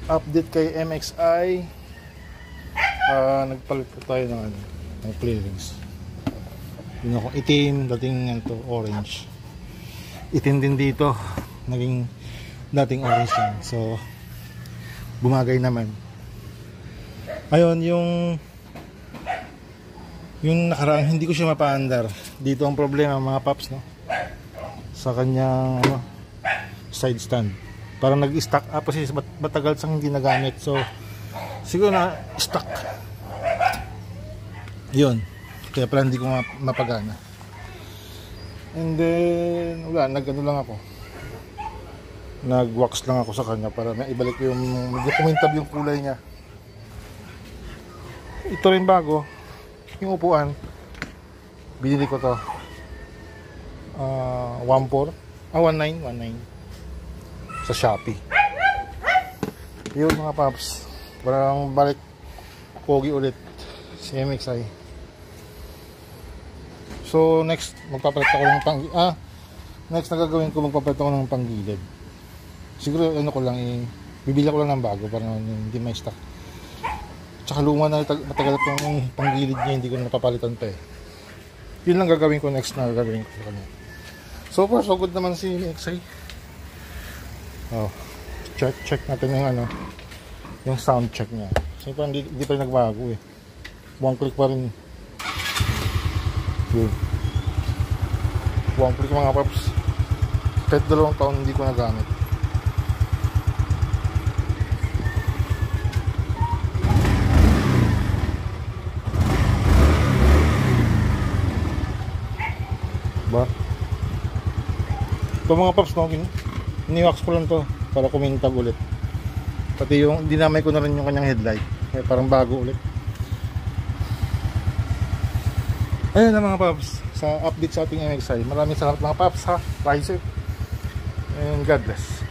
Update kay MXI. Nagpalit po tayo ng ng clearings. Yun ako, itim, dating to orange. Itim din dito, naging dating orange yan. So bumagay naman. Ayun, yung nakaraan hindi ko siya mapaandar. Dito ang problema mga paps, no? Sa kanyang side stand. Parang nag-stuck up kasi matagal sang hindi nagamit. So siguro na stuck. Yun. Kaya pala hindi ko mapagana. And then wala, nag-ano lang ako. Nag-wax lang ako sa kanya para maibalik yung kumintab yung kulay niya. Ito rin bago. Yung upuan. Binili ko to. 19 sa Shopee. Yun mga paps. Parang balik pogi ulit si MXI. So next magpapalit ako ng next na gagawin ko, magpapalit ako ng panggilid. Siguro ano ko lang bibili ko lang ng bago para hindi may stock. Tsaka luma na matagal itong panggilid niya, hindi ko napapalitan pa eh. Yun lang gagawin ko next na gagawin ko sa kanya. So far so good naman si MXI. Check natin yung yung sound check niya. So parang hindi pa rin nagbago eh. One click pa rin. Yun. One click mga paps. Kahit 2 taon hindi ko nagamit. Ba? Ito mga paps, no? Ni-wax ko lang to para kumintab ulit. Pati yung dinamay ko na rin yung kanyang headlight. Kaya parang bago ulit. Ayun na mga paps, sa update sa ating MXI. Maraming salamat mga paps ha. Rise it. And God bless.